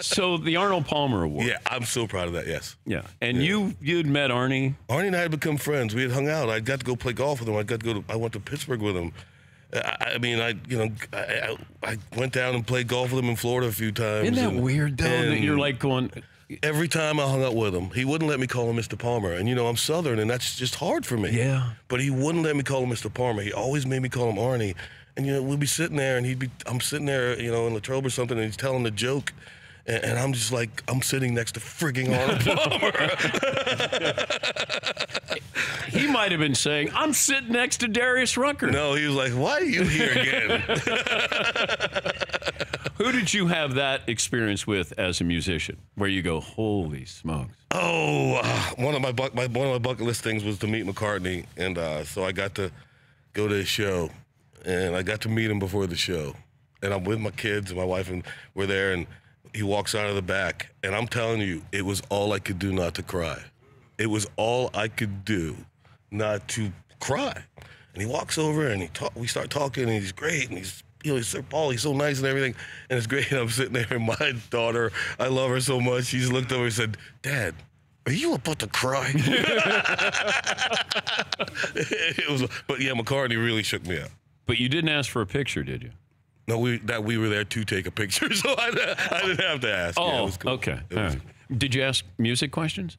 So the Arnold Palmer Award. Yeah, I'm so proud of that, yes. Yeah. And you'd met Arnie? Arnie and I had become friends. We had hung out. I got to go play golf with him. I went to Pittsburgh with him. I went down and played golf with him in Florida a few times. Isn't that weird, though, that you're like going... Every time I hung out with him, he wouldn't let me call him Mr. Palmer. And, I'm Southern, and that's just hard for me. Yeah. But he wouldn't let me call him Mr. Palmer. He always made me call him Arnie. And, we'd be sitting there, and I'm sitting there, in Latrobe or something, and he's telling a joke. And I'm just like, I'm sitting next to frigging Arnold Palmer. He might have been saying, I'm sitting next to Darius Rucker. No, he was like, why are you here again? Who did you have that experience with as a musician, where you go, holy smokes? Oh, one of my bucket list things was to meet McCartney, and so I got to go to his show, and I got to meet him before the show, and I'm with my kids and my wife, and we're there, and he walks out of the back, and I'm telling you, it was all I could do not to cry. It was all I could do not to cry. And he walks over, and we start talking, and he's great, and he's Sir Paul, he's so nice and everything, and it's great. And I'm sitting there, and my daughter, I love her so much, she's looked over and said, Dad, are you about to cry? But yeah, McCartney really shook me up. But you didn't ask for a picture, did you? No, we were there to take a picture, so I didn't have to ask. Oh, yeah, it was cool. Okay. All right. Did you ask music questions?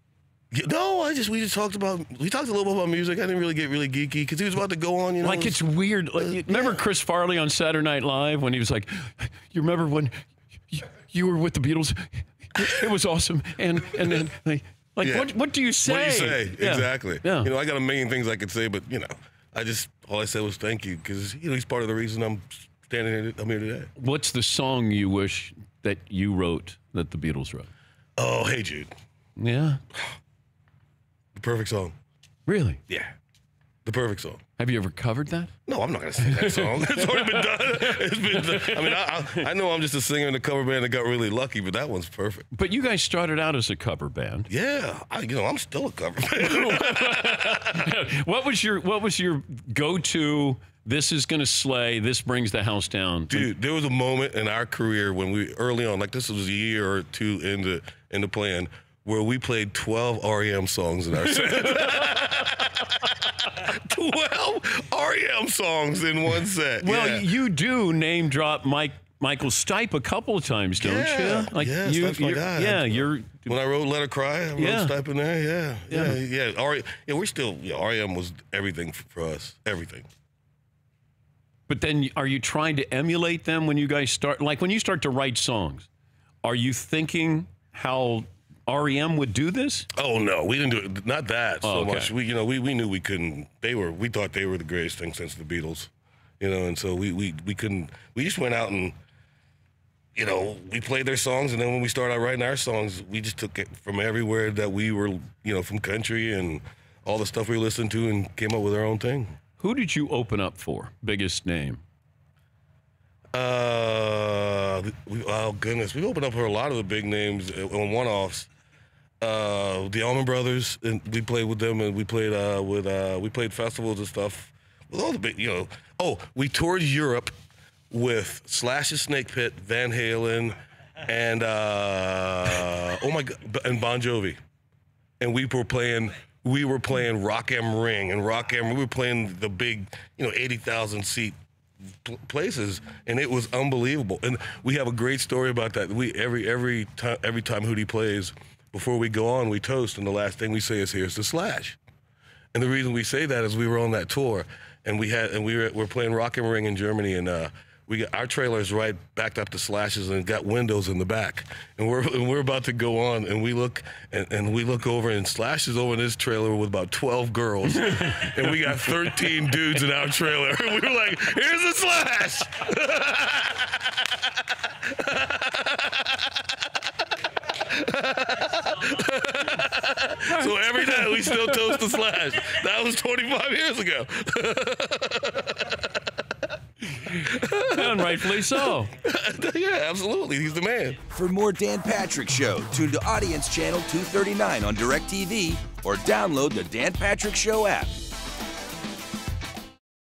No, we talked a little bit about music. I didn't really get really geeky because he was about to go on, Like, it's weird. Like, remember Chris Farley on Saturday Night Live when he was like, you remember when you were with the Beatles? It was awesome. And then, what do you say? What do you say? Yeah. Exactly. Yeah. I got a million things I could say, but, all I said was thank you because, he's part of the reason I'm here today. What's the song you wish that you wrote that the Beatles wrote? Oh, Hey Jude. Yeah. The perfect song. Really? Yeah. The perfect song. Have you ever covered that? No, I'm not going to sing that song. It's already been done. I know I'm just a singer in a cover band that got really lucky, but that one's perfect. But you guys started out as a cover band. Yeah. I'm still a cover band. What was your go-to, this is going to slay, this brings the house down? Dude, there was a moment in our career when we, early on, like this was a year or two into playing, where we played 12 REM songs in our set. 12 REM songs in one set. Well, you do name drop Michael Stipe a couple of times, don't you? Like Stipe's my guy. Yeah, when I wrote Let Her Cry, I wrote Stipe in there. Yeah. We're still, REM was everything for us, everything. But then, are you trying to emulate them when you guys start? Like when you start to write songs, are you thinking how REM would do this? Oh no, we didn't do it. Not that so much. We knew we couldn't. We thought they were the greatest thing since the Beatles, and so we couldn't. We just went out and we played their songs, and then when we started out writing our songs, we just took it from everywhere that we were, from country and all the stuff we listened to, and came up with our own thing. Who did you open up for? Biggest name? Oh goodness, we opened up for a lot of the big names on one-offs. The Allman Brothers, and we played with them, and we played we played festivals and stuff with all the big, Oh, we toured Europe with Slash's Snake Pit, Van Halen, and oh my God, and Bon Jovi, and we were playing Rock am Ring, and we were playing the big, 80,000 seat places, and it was unbelievable. And we have a great story about that. Every time Hootie plays, before we go on, we toast, and the last thing we say is, "Here's the Slash." And the reason we say that is we were on that tour, and we're playing Rock am Ring in Germany, and our trailer's right backed up to Slash's and got windows in the back, and we're about to go on, and we look over, and Slash is over in his trailer with about 12 girls, and we got 13 dudes in our trailer, and we were like, "Here's the Slash." So every night we still toast the Slash. That was 25 years ago. And rightfully so. Yeah, absolutely. He's the man. For more Dan Patrick Show, tune to Audience Channel 239 on DirecTV or download the Dan Patrick Show app.